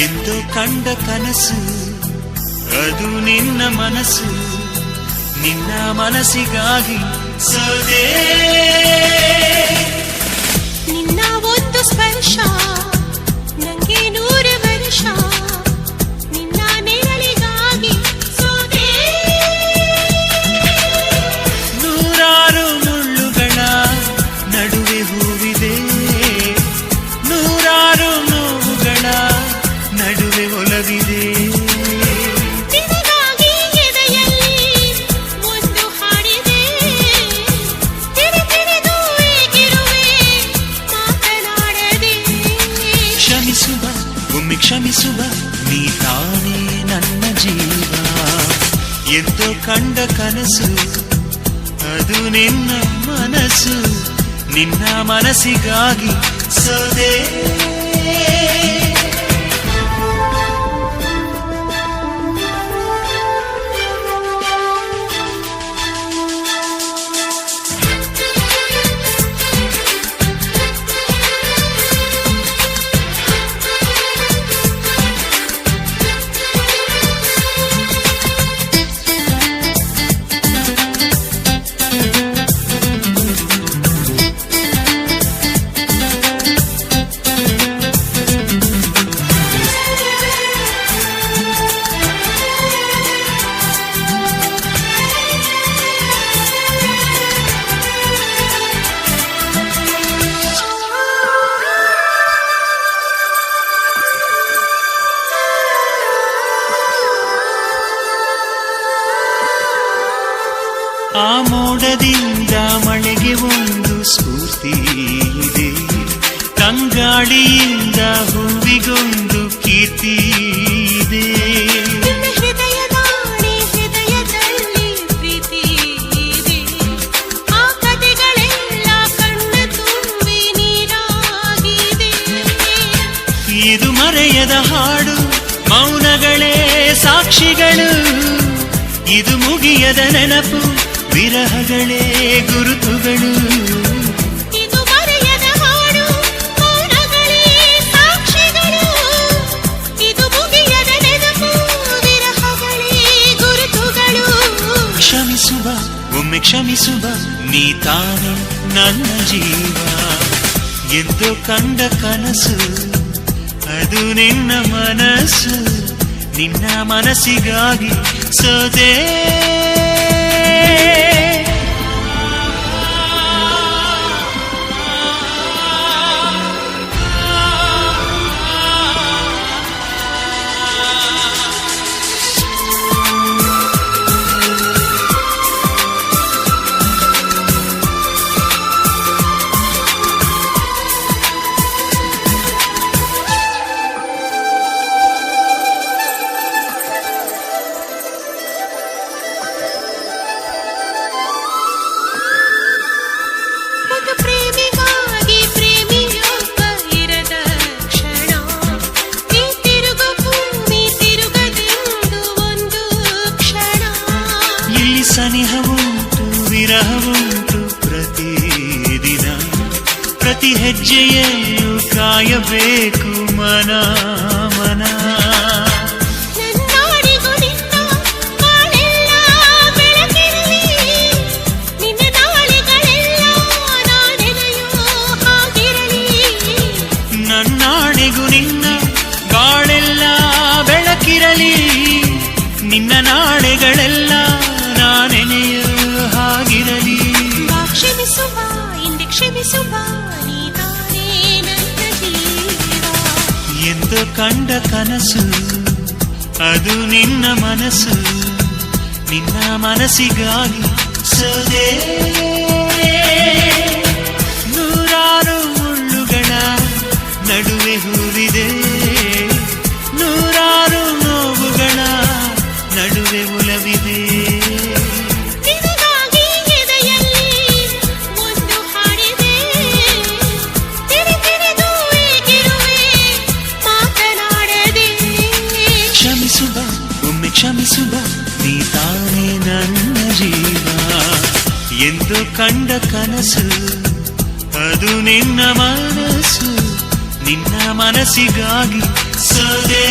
ಎಂದು ಕಂಡ ಕನಸು ಅದು ನಿನ್ನ ಮನಸ್ಸು, ನಿನ್ನ ಮನಸ್ಸಿಗಾಗಿ ಸೋದೆ. ನಿನ್ನ ಒಂದು ಸ್ಪರ್ಶ ನಂಗೆ 100 ವರ್ಷ, ನಿನ್ನ ನೆರಳಿಗಾಗಿ ಸೋದೆ. ನೂರಾರು ಮುಳ್ಳುಗಳ ನಡುವೆ ಹೂವಿದೆ, ನೂರಾರು ನೋವುಗಳ ನಡುವೆ ಒಲವಿದೆ. ನಿನಗಾಗಿ ಎದೆಯಲ್ಲಿ ಒಂದು ಹಾಡಿದೆ, ತಿರಿದು ಏಗಿರುವೆ ಮಾತನಾಡದೆ. ಕ್ಷಮಿಸುವ ಒಮ್ಮೆ ಕ್ಷಮಿಸುವ, ನೀ ತಾನೇ ನನ್ನ ಜೀವ. ಎಂದೋ ಕಂಡ ಕನಸು ಅದು ನಿನ್ನ ಮನಸ್ಸು, ನಿನ್ನ ಮನಸ್ಸಿಗಾಗಿ ಸೋದೆ. ಆ ಮೋಡದಿಂದ ಮಳೆಗೆ ಒಂದು ಸ್ಫೂರ್ತಿ ಇದೆ, ತಂಗಾಳಿಯಿಂದ ಹೂವಿಗೊಂದು ಕೀರ್ತಿ ಇದೆ. ಹೃದಯದಾಣೆ ಹೃದಯದಲ್ಲಿ ಪ್ರೀತಿ ಇದೆ, ಆ ಕಥೆಗಳೆಲ್ಲ ಕಣ್ಣ ತುಂಬಿ ನೀರಾಗಿದೆ. ಇದು ಮರೆಯದ ಹಾಡು, ಮೌನಗಳೇ ಸಾಕ್ಷಿಗಳು. ಇದು ಮುಗಿಯದ ನೆನಪು, ವಿರಹಗಳೇ ಗುರುತುಗಳು. ಇದು ಮರೆಯದ ಹಾಡು, ಮೌನಗಳೇ ಸಾಕ್ಷಿಗಳು. ಇದು ಮುಗಿಯದ ನೆನಪು, ವಿರಹಗಳೇ ಗುರುತುಗಳು. ಕ್ಷಮಿಸುವ ಒಮ್ಮೆ ಕ್ಷಮಿಸುವ, ನೀ ತಾನೇ ನನ್ನ ಜೀವ. ಎಂದು ಕಂಡ ಕನಸು ಅದು ನಿನ್ನ ಮನಸ್ಸು, ನಿನ್ನ ಮನಸ್ಸಿಗಾಗಿ ಸೋದೆ. ಸನಿಹವುಂಟು ವಿರಹವುಂಟು ಪ್ರತಿದಿನ, ಪ್ರತಿ ಹೆಜ್ಜೆಯಲ್ಲೂ ಕಾಯಬೇಕು ಮನ ಮನ. ನನ್ನಾಡಿಗೂ ನಿನ್ನ ಬಾಳೆಲ್ಲ ಬೆಳಕಿರಲಿ, ನಿನ್ನ ನಾಳೆಗಳೆಲ್ಲ ನಾನೆನೆಯೋ ಹಾಗಿರಲಿ. ನನ್ನಾಡಿಗೂ ನಿನ್ನ ಬಾಳೆಲ್ಲ ಬೆಳಕಿರಲಿ, ನಿನ್ನ ನಾಳೆಗಳೆಲ್ಲ ನಾನೆನೆಯೋ ಹಾಗಿರಲಿ. ಕ್ಷಮಿಸುವ ಇಂದೆ ಕ್ಷಮಿಸುವ, ನೀತಾನೇ ನನ್ನ ಜೀವ. ಎಂದು ಕಂಡ ಕನಸು ಅದು ನಿನ್ನ ಮನಸ್ಸು, ನಿನ್ನ ಮನಸ್ಸಿಗಾಗಿ ಸೋದೆ. ಕ್ಷಮಿಸುವ ನೀ ತಾನೇ ನನ್ನ ಜೀವ ಎಂದು ಕಂಡ ಕನಸು ಅದು ನಿನ್ನ ಮನಸ್ಸು ನಿನ್ನ ಮನಸ್ಸಿಗಾಗಿ ಸದೇ